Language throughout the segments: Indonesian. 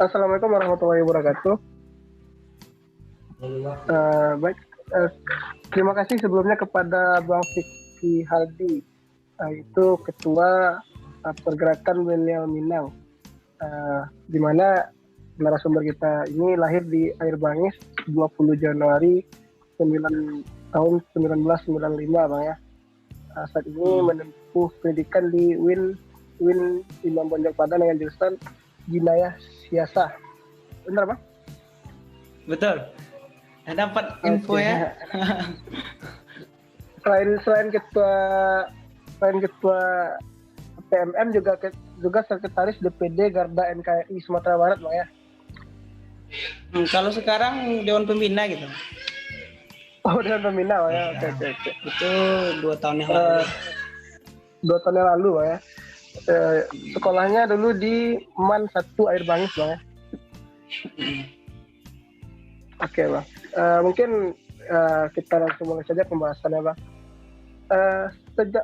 Assalamualaikum warahmatullahi wabarakatuh. Baik, terima kasih sebelumnya kepada Bang Fikri Haldi, itu Ketua Pergerakan Milenial Minang, di mana narasumber kita ini lahir di Air Bangis 20 Januari tahun 1995, Bang ya. Saat ini menempuh pendidikan di Win Imam Bonjol Padang dengan jurusan Jinayah Siasah. Benar, Bang? Betul. Dapat info ya. selain ketua PMM juga sekretaris DPD Garda NKRI Sumatera Barat, Bang ya. Kalau sekarang Dewan Pembina gitu. Oh, Dewan Pembina, Bang ya. Oke. Itu 2 tahun yang lalu. 2 tahun yang lalu, Bang ya. Sekolahnya dulu di MAN 1 Air Bangis, Bang ya. Oke, Bang. Mungkin kita langsung mulai saja pembahasannya, Bang.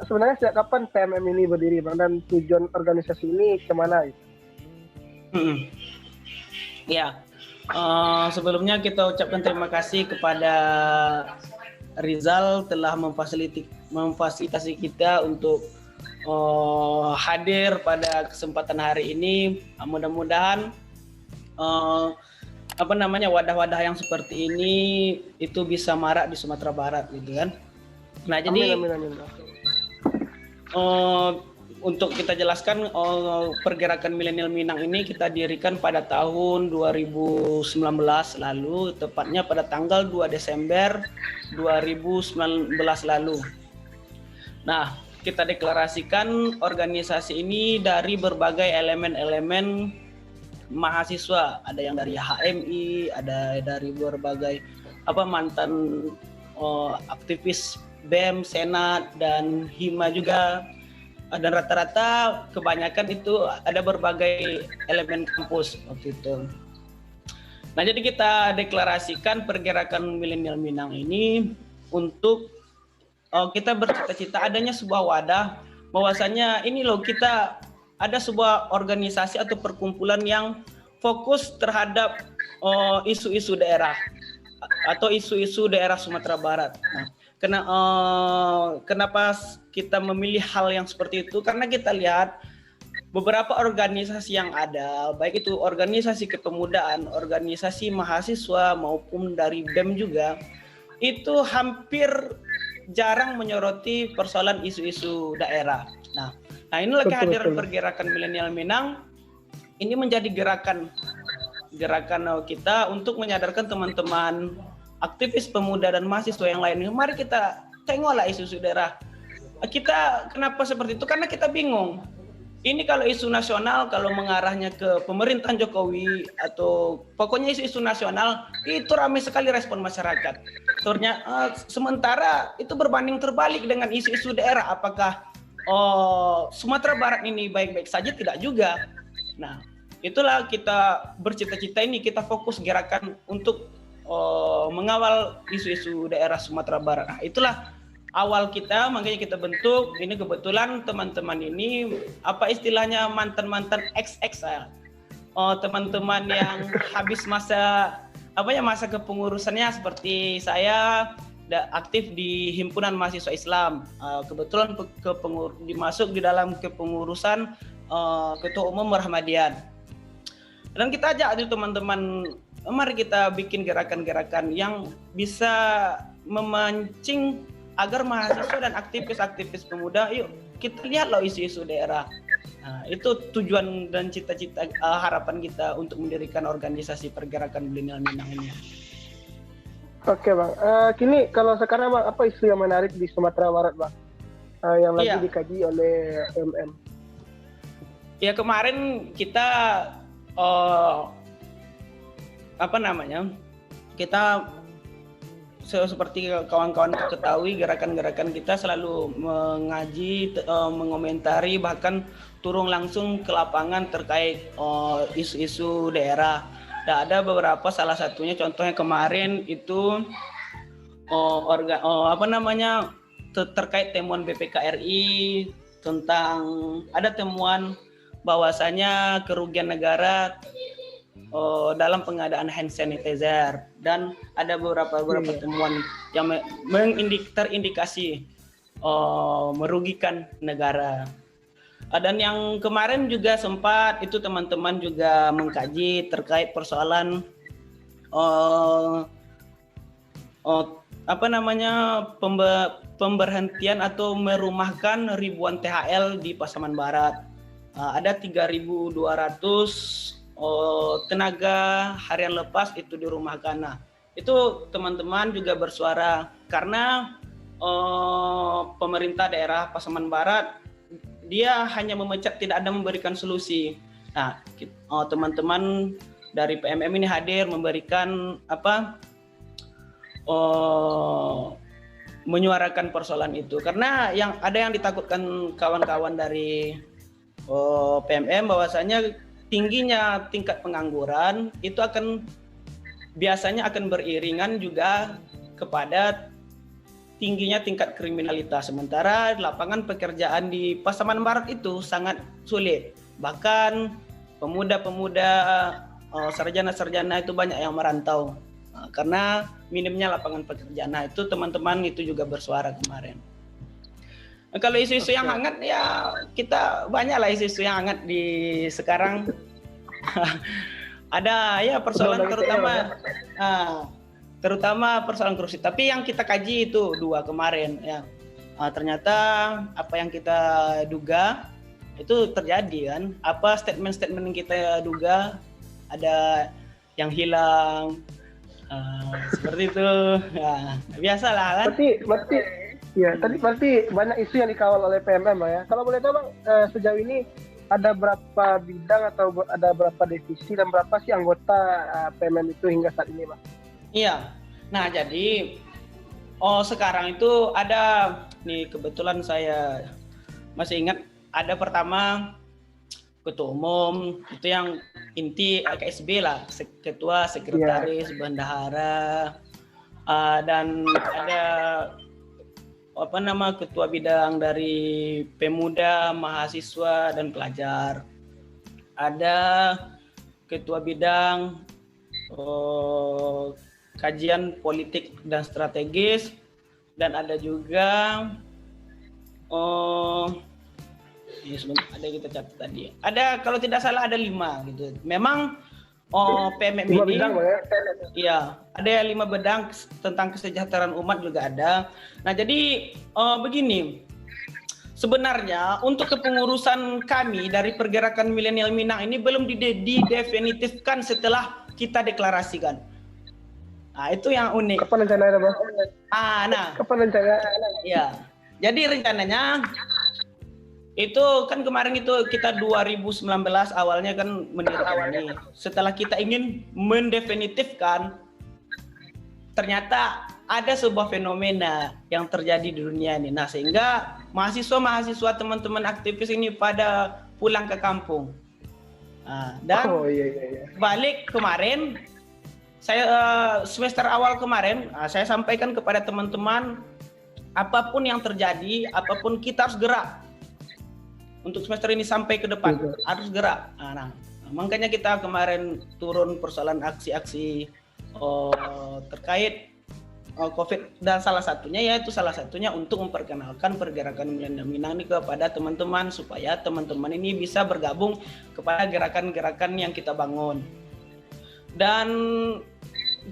Sebenarnya sejak kapan PMM ini berdiri, Bang, dan tujuan organisasi ini kemana? Ya, sebelumnya kita ucapkan terima kasih kepada Rizal telah memfasilitasi kita untuk hadir pada kesempatan hari ini. Mudah-mudahan wadah-wadah yang seperti ini itu bisa marak di Sumatera Barat gitu kan. Nah, jadi amin. Untuk kita jelaskan, Pergerakan Milenial Minang ini kita dirikan pada tahun 2019 lalu, tepatnya pada tanggal 2 Desember 2019 lalu. Nah, kita deklarasikan organisasi ini dari berbagai elemen-elemen mahasiswa, ada yang dari HMI, ada dari berbagai mantan aktivis BEM, Senat, dan Hima juga, dan rata-rata kebanyakan itu ada berbagai elemen kampus waktu itu. Nah, jadi kita deklarasikan Pergerakan Milenial Minang ini untuk kita bercita-cita adanya sebuah wadah, bahwasanya ini loh, kita ada sebuah organisasi atau perkumpulan yang fokus terhadap isu-isu daerah atau isu-isu daerah Sumatera Barat. Nah, kenapa kita memilih hal yang seperti itu? Karena kita lihat beberapa organisasi yang ada, baik itu organisasi kepemudaan, organisasi mahasiswa maupun dari BEM juga, itu hampir jarang menyoroti persoalan isu-isu daerah. Nah, inilah kehadiran Pergerakan Milenial Minang. Ini menjadi gerakan kita untuk menyadarkan teman-teman aktivis pemuda dan mahasiswa yang lainnya. Mari kita tengoklah isu-isu daerah. Kita kenapa seperti itu? Karena kita bingung. Ini kalau isu nasional, kalau mengarahnya ke pemerintahan Jokowi atau pokoknya isu-isu nasional, itu ramai sekali respon masyarakat. Sementara itu berbanding terbalik dengan isu-isu daerah. Apakah Sumatera Barat ini baik-baik saja? Tidak juga. Nah, itulah kita bercita-cita ini, kita fokus gerakan untuk mengawal isu-isu daerah Sumatera Barat. Nah, itulah awal kita, makanya kita bentuk. Ini kebetulan teman-teman ini apa istilahnya mantan-mantan XX ya. Teman-teman yang habis masa kepengurusannya, seperti saya aktif di Himpunan Mahasiswa Islam. Kebetulan dimasuk di dalam kepengurusan Ketua Umum Muhammadiyah. Dan kita ajak teman-teman, mari kita bikin gerakan-gerakan yang bisa memancing agar mahasiswa dan aktivis-aktivis pemuda, yuk kita lihat loh isu-isu daerah. Nah, itu tujuan dan cita-cita harapan kita untuk mendirikan organisasi Pergerakan Milenial Minang ini. Oke, Bang. Kini kalau sekarang, Bang, apa isu yang menarik di Sumatera Barat, Bang? Yang lagi dikaji oleh MM. Ya, kemarin kita kita seperti kawan-kawan ketahui, gerakan-gerakan kita selalu mengaji, mengomentari, bahkan turun langsung ke lapangan terkait isu-isu daerah. Dan ada beberapa, salah satunya contohnya kemarin itu terkait temuan BPKRI tentang ada temuan bahwasanya kerugian negara dalam pengadaan hand sanitizer, dan ada beberapa temuan yang terindikasi merugikan negara. Dan yang kemarin juga sempat itu teman-teman juga mengkaji terkait persoalan pemberhentian atau merumahkan ribuan THL di Pasaman Barat. Ada 3.200 tenaga harian lepas itu dirumahkan. Nah, itu teman-teman juga bersuara karena pemerintah daerah Pasaman Barat dia hanya memecat, tidak ada memberikan solusi. Nah, teman-teman dari PMM ini hadir memberikan menyuarakan persoalan itu, karena ada yang ditakutkan kawan-kawan dari PMM bahwasanya tingginya tingkat pengangguran itu biasanya akan beriringan juga kepada tingginya tingkat kriminalitas. Sementara lapangan pekerjaan di Pasaman Barat itu sangat sulit. Bahkan pemuda-pemuda sarjana-sarjana itu banyak yang merantau karena minimnya lapangan pekerjaan. Nah, itu teman-teman itu juga bersuara kemarin. Nah, kalau isu-isu yang hangat ya kita banyak lah isu-isu yang hangat di sekarang. Ada ya persoalan terutama persoalan korupsi. Tapi yang kita kaji itu 2 kemarin ya. Ternyata apa yang kita duga itu terjadi kan. Statement-statement yang kita duga ada yang hilang. Seperti itu. Ya, biasalah kan. Berarti banyak isu yang dikawal oleh PMM ya. Kalau boleh tahu Bang, sejauh ini ada berapa bidang atau ada berapa divisi dan berapa sih anggota PMM itu hingga saat ini, Bang? Iya. Nah, jadi sekarang itu ada nih, kebetulan saya masih ingat, ada pertama ketua umum itu yang inti KSB lah, ketua, sekretaris, bendahara, dan ada ketua bidang dari pemuda, mahasiswa dan pelajar. Ada ketua bidang kajian politik dan strategis, dan ada juga ada kita catat tadi. Ada, kalau tidak salah ada 5 gitu. Memang PMM ini iya, ada 5 bidang tentang kesejahteraan umat juga ada. Nah, jadi begini. Sebenarnya untuk kepengurusan kami dari pergerakan milenial Minang ini belum didefinitifkan setelah kita deklarasikan. Nah, itu yang unik. Kapan rencananya, Bang? Kapan rencananya? Iya. Jadi rencananya itu kan kemarin itu kita 2019 awalnya kan ini. Setelah kita ingin mendefinitifkan, ternyata ada sebuah fenomena yang terjadi di dunia ini. Nah, sehingga mahasiswa teman-teman aktivis ini pada pulang ke kampung. Dan balik kemarin, saya semester awal kemarin, saya sampaikan kepada teman-teman, apapun yang terjadi, apapun kita harus gerak. Untuk semester ini sampai ke depan, harus gerak. Nah, makanya kita kemarin turun persoalan aksi-aksi terkait COVID, dan salah satunya untuk memperkenalkan pergerakan milenial Minang ini kepada teman-teman, supaya teman-teman ini bisa bergabung kepada gerakan-gerakan yang kita bangun. Dan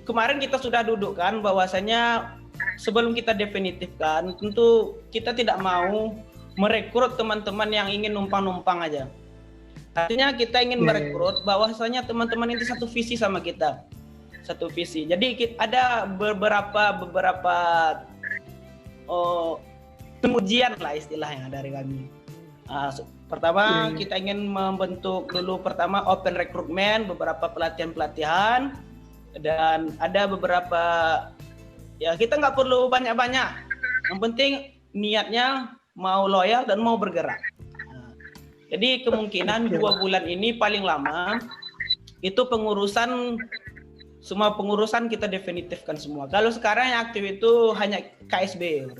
kemarin kita sudah dudukkan bahwasanya sebelum kita definitifkan, tentu kita tidak mau merekrut teman-teman yang ingin numpang-numpang aja. Artinya kita ingin merekrut bahwasanya teman-teman ini satu visi sama kita. Satu visi. Jadi ada beberapa pengujian lah istilahnya dari kami. Pertama, kita ingin membentuk dulu pertama open recruitment, beberapa pelatihan-pelatihan, dan ada beberapa, ya kita nggak perlu banyak-banyak. Yang penting niatnya mau loyal dan mau bergerak. Jadi kemungkinan 2 bulan ini paling lama itu semua pengurusan kita definitifkan semua. Kalau sekarang yang aktif itu hanya KSB.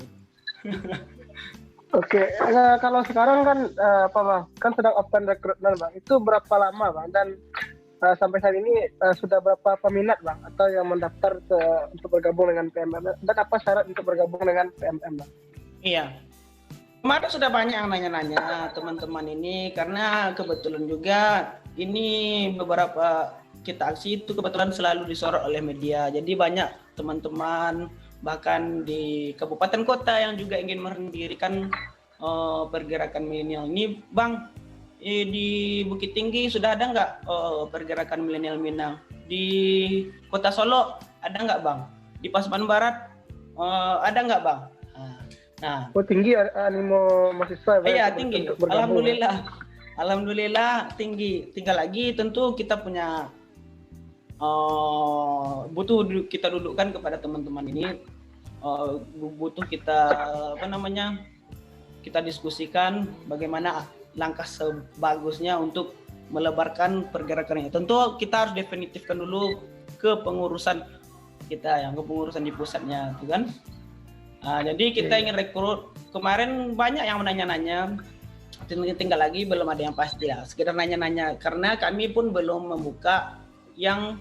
Oke, kalau sekarang kan Bang? Kan sedang open recruitment, Bang. Itu berapa lama, Bang? Dan sampai saat ini sudah berapa peminat Bang atau yang mendaftar untuk bergabung dengan PMM dan apa syarat untuk bergabung dengan PMM Bang? Iya. Kemarin sudah banyak yang nanya-nanya teman-teman ini karena kebetulan juga ini beberapa kita aksi itu kebetulan selalu disorot oleh media. Jadi banyak teman-teman bahkan di kabupaten kota yang juga ingin mendirikan pergerakan milenial ini, Bang. Di Bukit Tinggi sudah ada nggak pergerakan milenial Minang? Di Kota Solo ada nggak Bang? Di Pasaman Barat ada nggak Bang? Nah, tinggi animo mahasiswa. Iya tinggi. Alhamdulillah, alhamdulillah tinggi. Tinggal lagi tentu kita punya butuh kita dudukkan kepada teman-teman ini, butuh kita kita diskusikan bagaimana langkah sebagusnya untuk melebarkan pergerakan ini. Tentu kita harus definitifkan dulu ke pengurusan kita, yang ke pengurusan di pusatnya, gitu kan. Jadi kita ingin rekrut. Kemarin banyak yang menanya-nanya, tinggal lagi belum ada yang pasti lah. Sekedar nanya-nanya karena kami pun belum membuka yang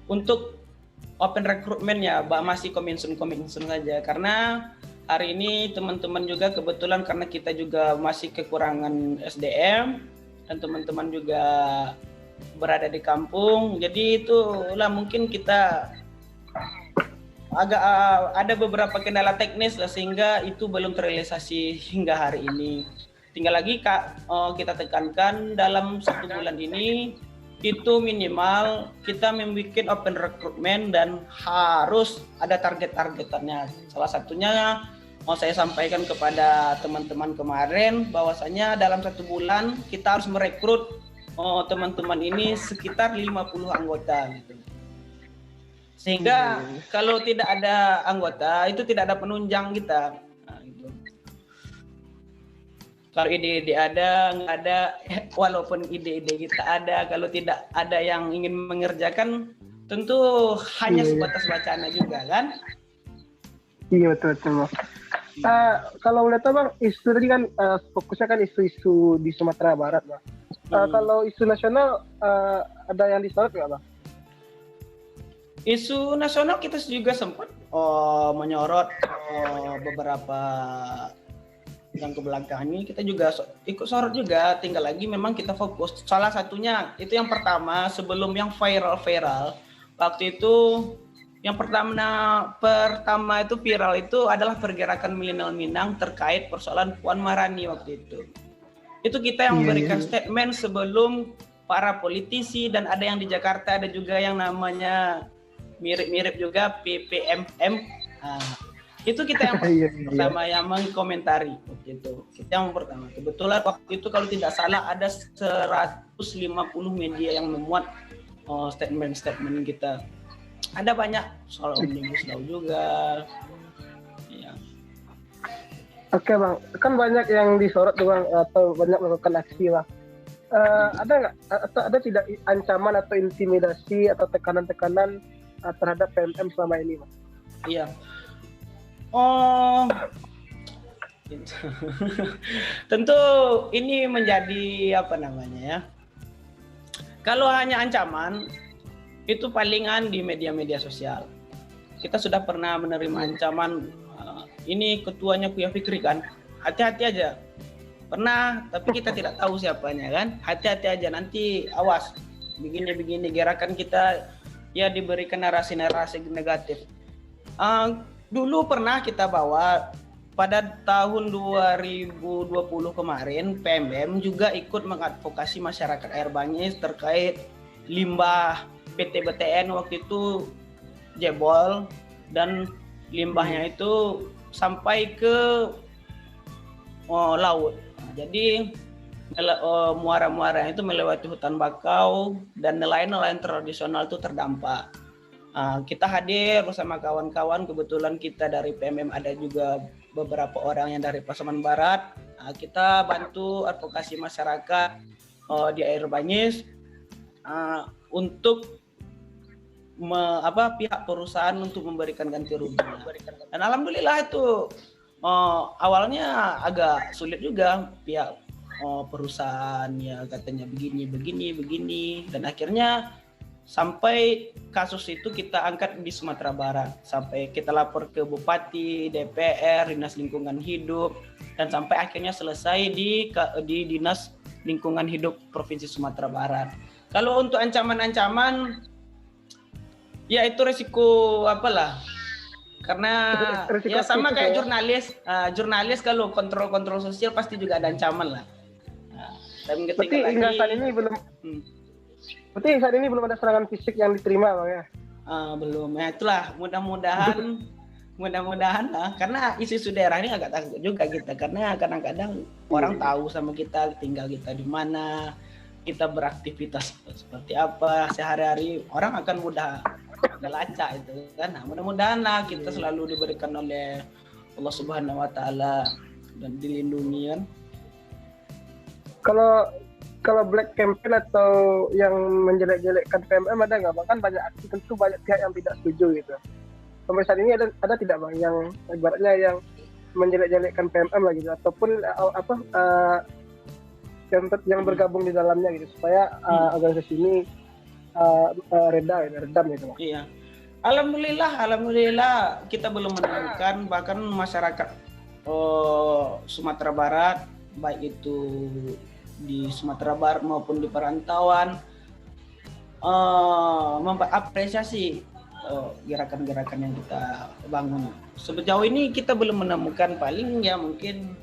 untuk open recruitment ya, masih kominsun saja. Karena hari ini teman-teman juga kebetulan karena kita juga masih kekurangan SDM dan teman-teman juga berada di kampung, jadi itulah mungkin kita agak ada beberapa kendala teknis lah, sehingga itu belum terrealisasi hingga hari ini. Tinggal lagi kita tekankan dalam 1 bulan ini itu minimal kita membuat open recruitment dan harus ada target-targetannya. Salah satunya mau saya sampaikan kepada teman-teman kemarin bahwasanya dalam 1 bulan kita harus merekrut teman-teman ini sekitar 50 anggota gitu. Sehingga kalau tidak ada anggota itu tidak ada penunjang kita. Nah, gitu. Kalau ide-ide ada, nggak ada, walaupun ide-ide kita ada, kalau tidak ada yang ingin mengerjakan, tentu hanya sebatas wacana juga kan? Iya betul. Kalau boleh tahu Bang, isu tadi kan fokusnya kan isu-isu di Sumatera Barat Bang. Kalau isu nasional ada yang disorot nggak Bang? Isu nasional kita juga sempat menyorot beberapa yang kebelakang ini, kita juga ikut sorot juga. Tinggal lagi memang kita fokus. Salah satunya itu yang pertama sebelum yang viral waktu itu. Yang pertama itu viral itu adalah pergerakan milenial Minang terkait persoalan Puan Maharani waktu itu. Itu kita yang memberikan statement sebelum para politisi, dan ada yang di Jakarta ada juga yang namanya mirip-mirip juga PPMM. Itu kita yang pertama yang mengkomentari waktu itu. Kita yang pertama. Kebetulan waktu itu kalau tidak salah ada 150 media yang memuat statement-statement kita. Ada banyak soal Omnibus Law juga. Ya. Oke Bang, kan banyak yang disorot tuh Bang, atau banyak melakukan aksi Bang. Ada nggak atau ada tidak ancaman atau intimidasi atau tekanan-tekanan terhadap PMM selama ini Bang? Iya. Tentu ini menjadi apa namanya ya. Kalau hanya ancaman itu palingan di media-media sosial. Kita sudah pernah menerima ancaman, ini ketuanya Buya Fikri kan, hati-hati aja. Pernah, tapi kita tidak tahu siapanya kan, hati-hati aja, nanti awas, begini-begini, gerakan kita ya diberikan narasi-narasi negatif. Dulu pernah kita bawa, pada tahun 2020 kemarin, PMM juga ikut mengadvokasi masyarakat Air Banyis terkait limbah PT BTN waktu itu jebol dan limbahnya itu sampai ke laut. Jadi muara-muara itu melewati hutan bakau dan nelayan-nelayan tradisional itu terdampak. Kita hadir bersama kawan-kawan, kebetulan kita dari PMM ada juga beberapa orang yang dari Pasaman Barat. Kita bantu advokasi masyarakat di Air Banyis untuk pihak perusahaan untuk memberikan ganti rugi. Dan alhamdulillah itu awalnya agak sulit juga pihak perusahaan ya katanya begini dan akhirnya sampai kasus itu kita angkat di Sumatera Barat, sampai kita lapor ke Bupati, DPR, Dinas Lingkungan Hidup, dan sampai akhirnya selesai di Dinas Lingkungan Hidup Provinsi Sumatera Barat. Kalau untuk ancaman-ancaman, ya itu resiko apalah, karena ya sama kayak jurnalis kalau kontrol sosial pasti juga ada ancaman lah. Nah, berarti hingga saat ini belum. Berarti saat ini belum ada serangan fisik yang diterima, Bang ya? Belum. Ya itulah, mudah-mudahan lah. Karena isu-isu daerah ini agak takut juga kita, karena kadang-kadang orang tahu sama kita, tinggal kita di mana, kita beraktivitas seperti apa sehari-hari, orang akan mudah melacak itu kan. Nah, mudah-mudahan lah kita selalu diberikan oleh Allah Subhanahu Wa Taala dan dilindungi kan. Kalau black campaign atau yang menjelek-jelekkan PMM ada nggak, Bang? Kan banyak aksi, tentu banyak pihak yang tidak setuju gitu. Sampai saat ini ada tidak, Bang, yang ibaratnya yang menjelek-jelekkan PMM lagi gitu, ataupun yang bergabung di dalamnya gitu, supaya organisasi ini redam gitu, Bang? Iya. Alhamdulillah kita belum menemukan, bahkan masyarakat Sumatera Barat, baik itu di Sumatera Barat maupun di perantauan, mengapresiasi gerakan-gerakan yang kita bangun. Sejauh ini kita belum menemukan, paling ya mungkin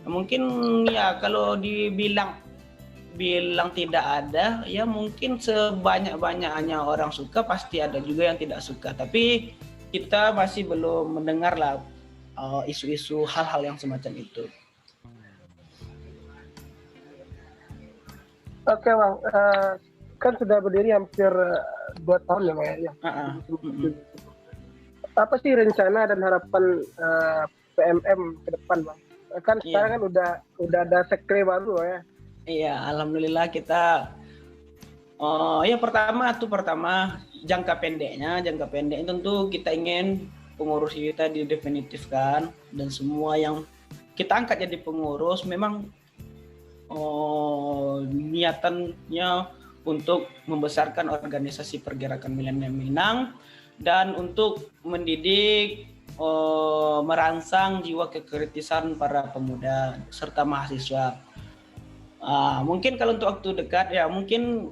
mungkin ya kalau dibilang tidak ada, ya mungkin sebanyak-banyaknya orang suka pasti ada juga yang tidak suka, tapi kita masih belum mendengar lah isu-isu hal-hal yang semacam itu. Oke, Bang, kan sudah berdiri hampir 2 tahun ya, Bang ya. Apa sih rencana dan harapan PMM ke depan, Bang? Kan sekarang kan udah ada sekre baru ya. Iya, alhamdulillah kita ya pertama jangka pendeknya tentu kita ingin pengurus kita didefinitifkan, dan semua yang kita angkat jadi pengurus memang niatannya untuk membesarkan organisasi pergerakan milenial Minang dan untuk mendidik, merangsang jiwa kekritisan para pemuda serta mahasiswa. Mungkin kalau untuk waktu dekat ya mungkin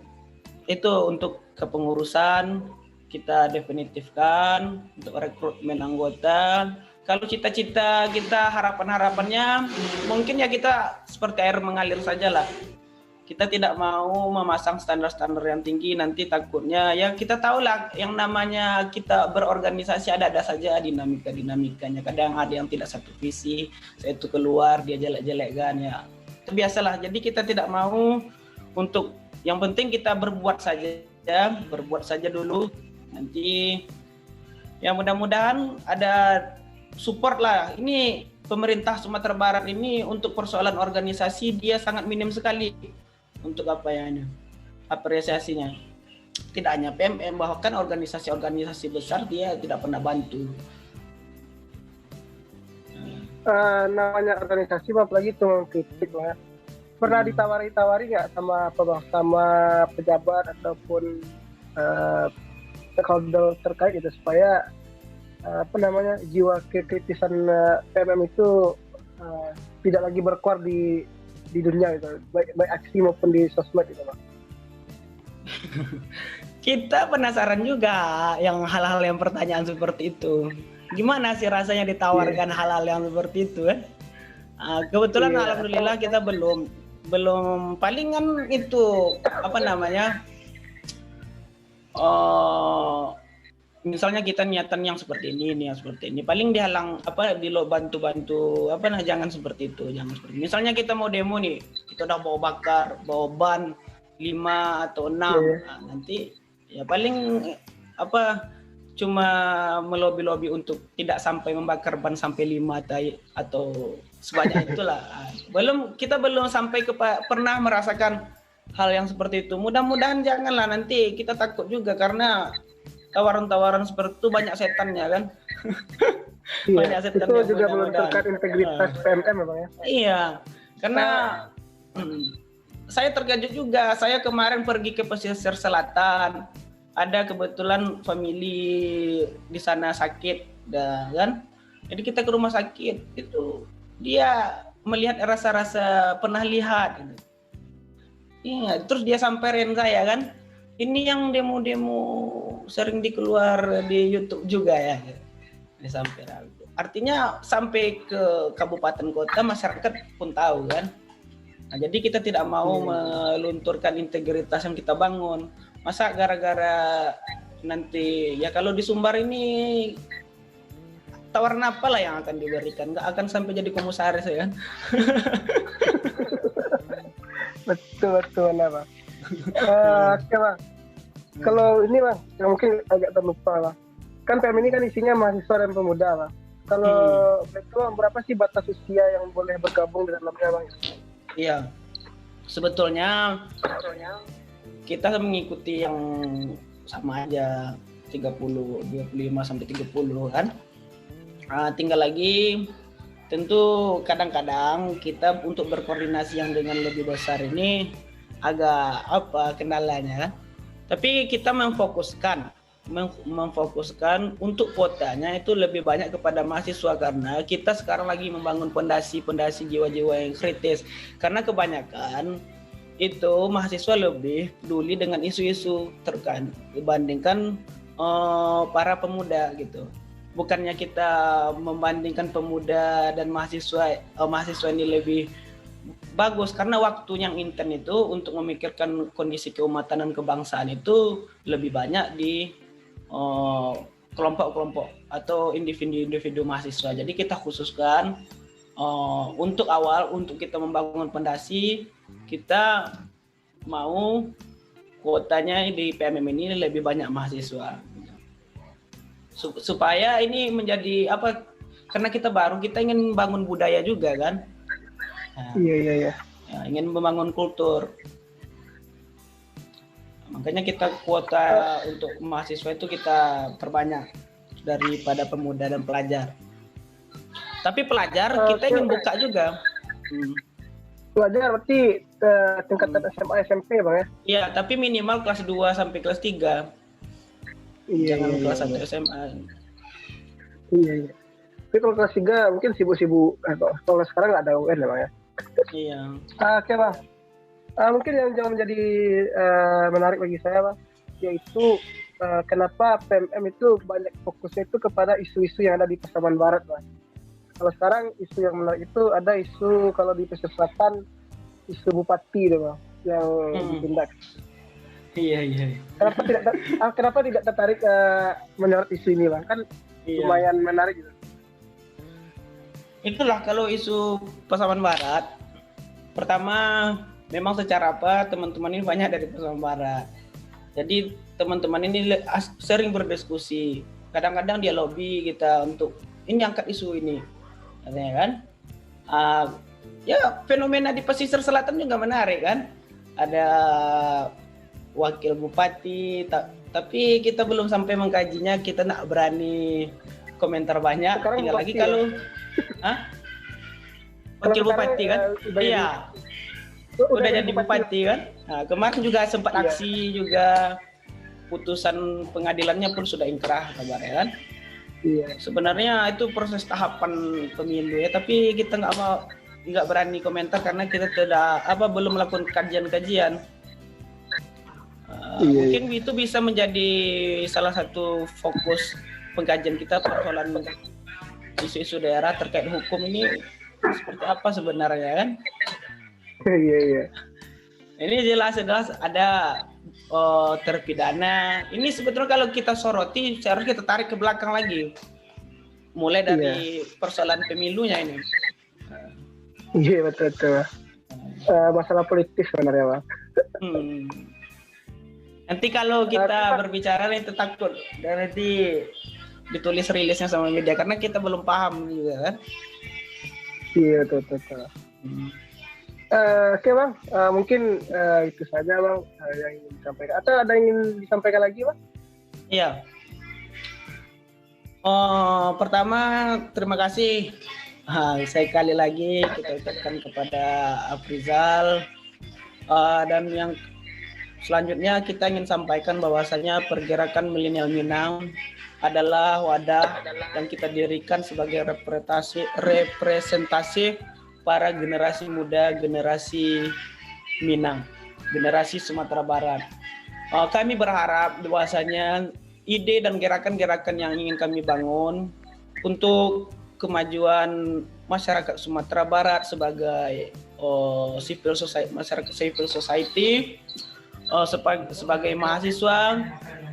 itu untuk kepengurusan kita definitifkan untuk rekrutmen anggota. Kalau cita-cita kita, harapannya mungkin ya kita seperti air mengalir saja lah. Kita tidak mau memasang standar-standar yang tinggi, nanti takutnya ya kita tahu lah yang namanya kita berorganisasi ada saja dinamikanya. Kadang ada yang tidak satu visi, saya itu keluar dia jelek-jelekkan ya. Itu biasalah. Jadi kita tidak mau, untuk yang penting kita berbuat saja dulu. Nanti ya mudah-mudahan ada support lah. Ini pemerintah Sumatera Barat ini untuk persoalan organisasi dia sangat minim sekali untuk apresiasinya. Tidak hanya PMM, bahkan organisasi-organisasi besar dia tidak pernah bantu. Namanya organisasi apalagi itu kritik lah. Pernah ditawari nggak sama pejabat ataupun stakeholder terkait gitu, supaya jiwa kekritisan PMM itu tidak lagi berkuar di dunia gitu, baik aksi maupun di sosmed gitu, Bang? Kita penasaran juga yang hal-hal yang pertanyaan seperti itu. Gimana sih rasanya ditawarkan hal-hal yang seperti itu kan? Kebetulan alhamdulillah kita belum palingan itu misalnya kita niatan yang seperti ini paling dihalang bantu jangan seperti itu. Misalnya kita mau demo nih, kita udah bawa ban 5 atau 6, nanti ya paling cuma melobi-lobi untuk tidak sampai membakar ban sampai 5 atau sebanyak itulah. Kita belum sampai pernah merasakan hal yang seperti itu. Mudah-mudahan janganlah, nanti kita takut juga karena tawaran-tawaran seperti itu banyak setannya kan. Banyak Iya, setan itu yang juga mudah-mudahan. melunturkan integritas PMM ya Bang ya. Iya, karena saya terkejut juga. Saya kemarin pergi ke pesisir selatan, ada kebetulan family di sana sakit, kan? Jadi kita ke rumah sakit itu dia melihat rasa-rasa pernah lihat. Gitu. Iya, terus dia samperin saya kan, ini yang demo-demo sering dikeluar di YouTube juga ya. Dia samperin. Artinya sampai ke kabupaten kota masyarakat pun tahu kan. Nah, jadi kita tidak mau melunturkan integritas yang kita bangun. Masa gara-gara nanti ya kalau di Sumbar ini tawaran apa lah yang akan diberikan? Nggak akan sampai jadi komisaris ya kan? Betul lah Bang. Oke Bang. Kalau ini Bang, yang mungkin agak terlupa Bang. Kan PM ini kan isinya mahasiswa dan pemuda Bang. Kalau itu berapa sih batas usia yang boleh bergabung di dalamnya Bang? Iya, sebetulnya kita mengikuti yang sama aja 30, 25 sampai 30 kan. Tinggal lagi tentu kadang-kadang kita untuk berkoordinasi yang dengan lebih besar ini agak apa kendalanya kan. Tapi kita memfokuskan untuk kuotanya itu lebih banyak kepada mahasiswa karena kita sekarang lagi membangun pondasi jiwa-jiwa yang kritis karena kebanyakan itu mahasiswa lebih peduli dengan isu-isu terkait dibandingkan para pemuda gitu. Bukannya kita membandingkan pemuda dan mahasiswa ini lebih bagus karena waktu yang intens itu untuk memikirkan kondisi keumatan dan kebangsaan itu lebih banyak di kelompok-kelompok atau individu-individu mahasiswa. Jadi kita khususkan untuk kita membangun pondasi, kita mau kuotanya di PMM ini lebih banyak mahasiswa. Supaya ini menjadi apa? Karena kita baru, kita ingin bangun budaya juga kan? Nah, iya. Ya, ingin membangun kultur. Makanya kita kuota untuk mahasiswa itu kita perbanyak daripada pemuda dan pelajar. Tapi pelajar kita ingin buka juga. Pelajar berarti tingkatan SMA SMP Bang ya? Iya, tapi minimal kelas 2 sampai kelas 3. Jangan kelas 1 SMA. Iya. Tapi kalau kelas 3 mungkin sibuk-sibuk. Kalau sekarang nggak ada UN ya Bang ya? Iya. Oke Bang. Mungkin yang jangan menjadi menarik bagi saya Bang, yaitu kenapa PMM itu banyak fokusnya itu kepada isu-isu yang ada di Pasaman Barat Bang. Kalau sekarang isu yang menarik itu ada isu kalau di pesisir selatan isu bupati Bang yang ditindak. Iya. Kenapa tidak tertarik menyorot isu ini Bang? Kan lumayan menarik gitu. Itulah kalau isu Pasaman Barat. Pertama, memang secara apa teman-teman ini banyak dari Pasaman Barat. Jadi teman-teman ini sering berdiskusi. Kadang-kadang dia lobby kita untuk ini angkat isu ini, katanya kan. Ya fenomena di pesisir selatan juga menarik kan. Ada wakil bupati, tapi kita belum sampai mengkajinya. Kita nak berani komentar banyak. Sekarang tinggal lagi kalau wakil bupati kan, iya. Udah jadi bupati kan. Nah, kemarin juga sempat aksi juga, putusan pengadilannya pun sudah inkrah kabarnya kan. Iya. Sebenarnya itu proses tahapan pemilu ya, tapi kita nggak berani komentar karena kita belum melakukan kajian-kajian. Mungkin itu bisa menjadi salah satu fokus pengkajian kita persoalan isu-isu daerah terkait hukum ini seperti apa sebenarnya kan. Iya. Ini jelas ada terpidana. Ini sebetulnya kalau kita soroti seharusnya kita tarik ke belakang lagi. Mulai dari persoalan pemilunya ini. Iya betul. Masalah politis sebenarnya Bang. Nanti kalau kita berbicara itu takut dan nanti ditulis rilisnya sama media karena kita belum paham juga kan. Iya betul. Oke Bang, mungkin itu saja Bang yang ingin disampaikan. Atau ada yang ingin disampaikan lagi Bang? Iya. Pertama, terima kasih. Sekali lagi kita ucapkan kepada Afrizal. Dan yang selanjutnya kita ingin sampaikan bahwasanya pergerakan milenial Minang adalah wadah yang kita dirikan sebagai representasi para generasi muda, generasi Minang, generasi Sumatera Barat. Kami berharap bahwasanya ide dan gerakan-gerakan yang ingin kami bangun untuk kemajuan masyarakat Sumatera Barat sebagai masyarakat civil society, sebagai mahasiswa,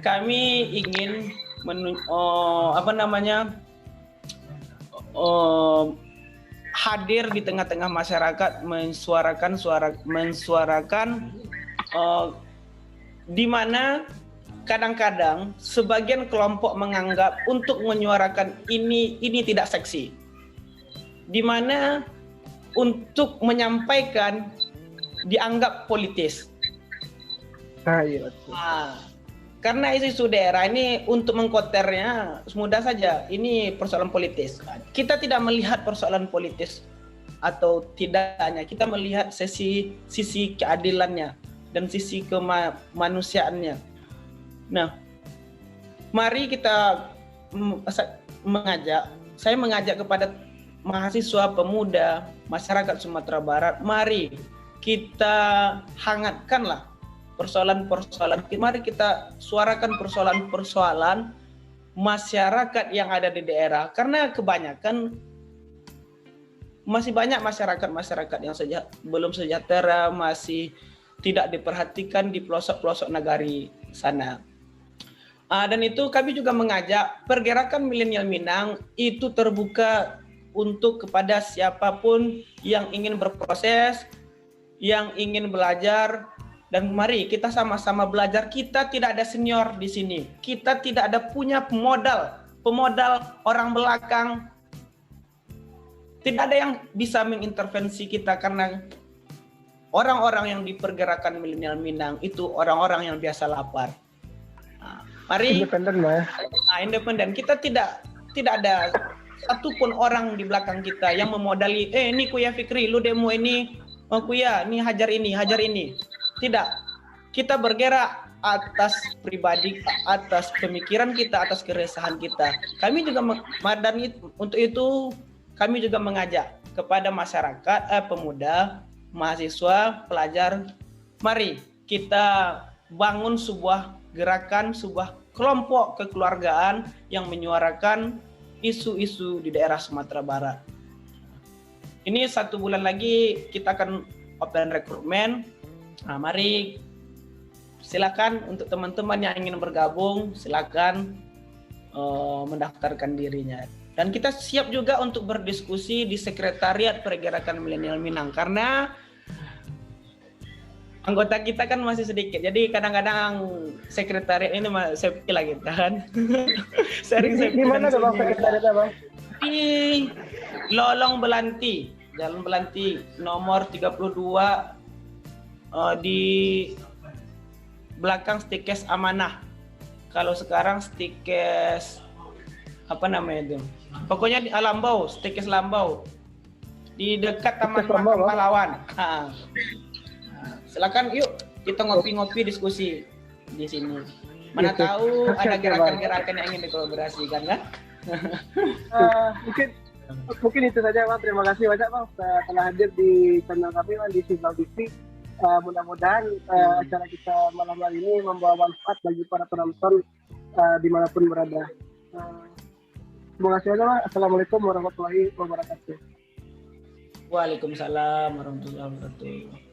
kami ingin hadir di tengah-tengah masyarakat, mensuarakan di mana kadang-kadang sebagian kelompok menganggap untuk menyuarakan ini tidak seksi, di mana untuk menyampaikan dianggap politis. Iya. Karena isu daerah ini untuk mengkoternya mudah saja, ini persoalan politis. Kita tidak melihat persoalan politis atau tidaknya, kita melihat sisi keadilannya dan sisi kemanusiaannya. Nah, mari kita saya mengajak kepada mahasiswa, pemuda, masyarakat Sumatera Barat, mari kita hangatkanlah persoalan-persoalan, mari kita suarakan persoalan-persoalan masyarakat yang ada di daerah, karena kebanyakan masih banyak masyarakat yang belum sejahtera, masih tidak diperhatikan di pelosok-pelosok negari sana. Dan itu kami juga mengajak pergerakan milenial Minang itu terbuka untuk kepada siapapun yang ingin berproses, yang ingin belajar, dan mari kita sama-sama belajar. Kita tidak ada senior di sini, kita tidak ada punya pemodal orang belakang, tidak ada yang bisa mengintervensi kita, karena orang-orang yang di pergerakan milenial Minang itu orang-orang yang biasa lapar. Mari independen, independen. Kita tidak ada satupun orang di belakang kita yang memodali, ini Kuya Fikri, lu demo ini, Kuya, ini hajar ini. Tidak. Kita bergerak atas pribadi, atas pemikiran kita, atas keresahan kita. Kami juga untuk itu kami juga mengajak kepada masyarakat, pemuda, mahasiswa, pelajar, mari kita bangun sebuah gerakan, sebuah kelompok kekeluargaan yang menyuarakan isu-isu di daerah Sumatera Barat. Ini 1 bulan lagi kita akan open rekrutmen. Mari silakan untuk teman-teman yang ingin bergabung, silakan mendaftarkan dirinya. Dan kita siap juga untuk berdiskusi di sekretariat pergerakan milenial Minang, karena anggota kita kan masih sedikit, jadi kadang-kadang sekretariat ini sepi lah kita kan. Di mana tuh Bang sekretariatnya, Bang? Di Lolong Belanti, Jalan Belanti nomor 32, di belakang Stikes Amanah. Kalau sekarang Stikes apa namanya itu? Pokoknya di Lambau, Stikes Lambau. Di dekat Taman Makam Pahlawan. Silakan yuk kita ngopi-ngopi diskusi di sini. Mana tahu ada gerakan-gerakan yang ingin dikolaborasikan kan? Mungkin itu saja Bang. Terima kasih banyak Bang telah hadir di channel kami Bang, di Simbang TV. Mudah-mudahan acara kita malam hari ini membawa manfaat bagi para penonton dimanapun berada. Terima kasih banyak Bang. Assalamualaikum warahmatullahi wabarakatuh. Waalaikumsalam warahmatullahi wabarakatuh.